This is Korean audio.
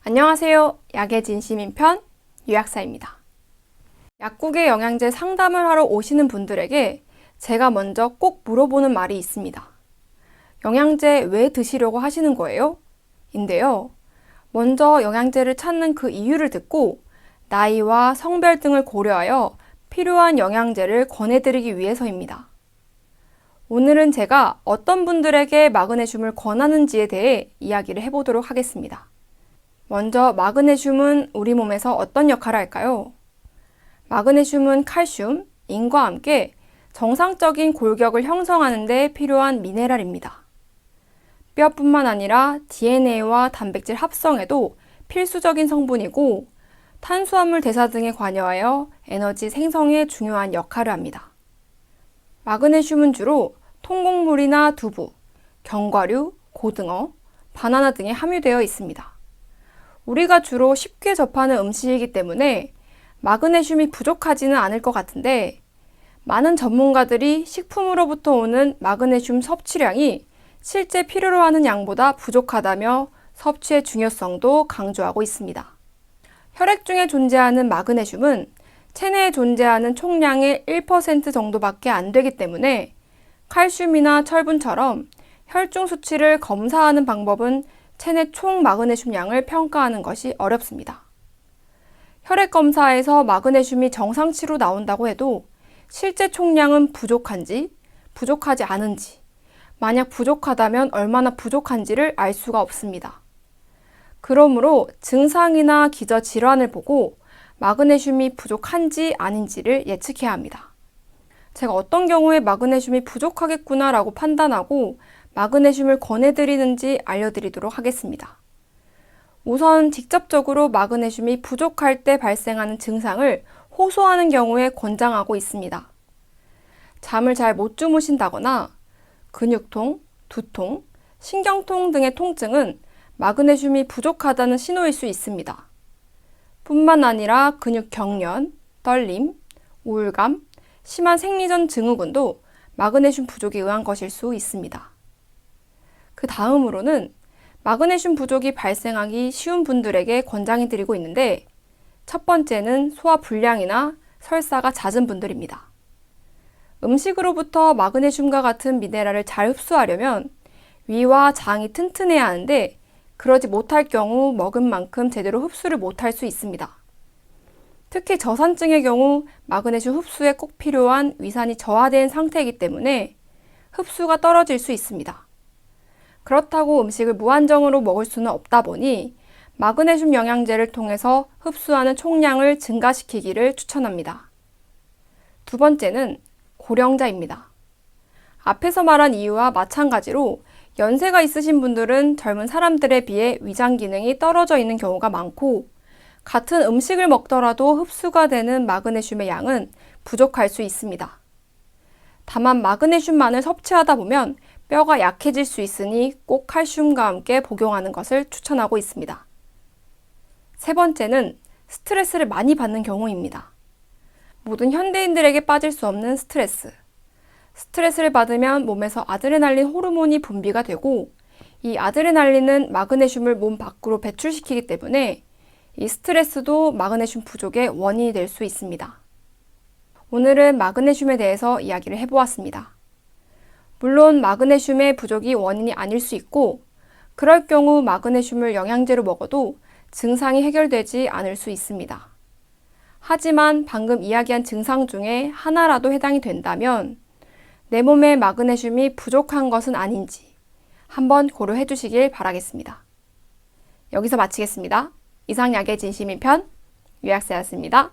안녕하세요. 약의 진심인 편 유약사입니다. 약국의 영양제 상담을 하러 오시는 분들에게 제가 먼저 꼭 물어보는 말이 있습니다. 영양제 왜 드시려고 하시는 거예요? 인데요. 먼저 영양제를 찾는 그 이유를 듣고 나이와 성별 등을 고려하여 필요한 영양제를 권해드리기 위해서입니다. 오늘은 제가 어떤 분들에게 마그네슘을 권하는지에 대해 이야기를 해보도록 하겠습니다. 먼저 마그네슘은 우리 몸에서 어떤 역할을 할까요? 마그네슘은 칼슘, 인과 함께 정상적인 골격을 형성하는 데 필요한 미네랄입니다. 뼈뿐만 아니라 DNA와 단백질 합성에도 필수적인 성분이고 탄수화물 대사 등에 관여하여 에너지 생성에 중요한 역할을 합니다. 마그네슘은 주로 통곡물이나 두부, 견과류, 고등어, 바나나 등에 함유되어 있습니다. 우리가 주로 쉽게 접하는 음식이기 때문에 마그네슘이 부족하지는 않을 것 같은데 많은 전문가들이 식품으로부터 오는 마그네슘 섭취량이 실제 필요로 하는 양보다 부족하다며 섭취의 중요성도 강조하고 있습니다. 혈액 중에 존재하는 마그네슘은 체내에 존재하는 총량의 1% 정도밖에 안 되기 때문에 칼슘이나 철분처럼 혈중 수치를 검사하는 방법은 체내 총 마그네슘 양을 평가하는 것이 어렵습니다. 혈액 검사에서 마그네슘이 정상치로 나온다고 해도 실제 총량은 부족한지, 부족하지 않은지, 만약 부족하다면 얼마나 부족한지를 알 수가 없습니다. 그러므로 증상이나 기저질환을 보고 마그네슘이 부족한지 아닌지를 예측해야 합니다. 제가 어떤 경우에 마그네슘이 부족하겠구나라고 판단하고 마그네슘을 권해드리는지 알려드리도록 하겠습니다. 우선 직접적으로 마그네슘이 부족할 때 발생하는 증상을 호소하는 경우에 권장하고 있습니다. 잠을 잘 못 주무신다거나 근육통, 두통, 신경통 등의 통증은 마그네슘이 부족하다는 신호일 수 있습니다. 뿐만 아니라 근육 경련, 떨림, 우울감, 심한 생리전 증후군도 마그네슘 부족에 의한 것일 수 있습니다. 그 다음으로는 마그네슘 부족이 발생하기 쉬운 분들에게 권장해 드리고 있는데 첫 번째는 소화 불량이나 설사가 잦은 분들입니다. 음식으로부터 마그네슘과 같은 미네랄을 잘 흡수하려면 위와 장이 튼튼해야 하는데 그러지 못할 경우 먹은 만큼 제대로 흡수를 못할 수 있습니다. 특히 저산증의 경우 마그네슘 흡수에 꼭 필요한 위산이 저하된 상태이기 때문에 흡수가 떨어질 수 있습니다. 그렇다고 음식을 무한정으로 먹을 수는 없다 보니 마그네슘 영양제를 통해서 흡수하는 총량을 증가시키기를 추천합니다. 두 번째는 고령자입니다. 앞에서 말한 이유와 마찬가지로 연세가 있으신 분들은 젊은 사람들에 비해 위장 기능이 떨어져 있는 경우가 많고 같은 음식을 먹더라도 흡수가 되는 마그네슘의 양은 부족할 수 있습니다. 다만 마그네슘만을 섭취하다 보면 뼈가 약해질 수 있으니 꼭 칼슘과 함께 복용하는 것을 추천하고 있습니다. 세 번째는 스트레스를 많이 받는 경우입니다. 모든 현대인들에게 빠질 수 없는 스트레스. 스트레스를 받으면 몸에서 아드레날린 호르몬이 분비가 되고 이 아드레날린은 마그네슘을 몸 밖으로 배출시키기 때문에 이 스트레스도 마그네슘 부족의 원인이 될 수 있습니다. 오늘은 마그네슘에 대해서 이야기를 해보았습니다. 물론 마그네슘의 부족이 원인이 아닐 수 있고 그럴 경우 마그네슘을 영양제로 먹어도 증상이 해결되지 않을 수 있습니다. 하지만 방금 이야기한 증상 중에 하나라도 해당이 된다면 내 몸에 마그네슘이 부족한 것은 아닌지 한번 고려해 주시길 바라겠습니다. 여기서 마치겠습니다. 이상 약의 진심인 편 유약사였습니다.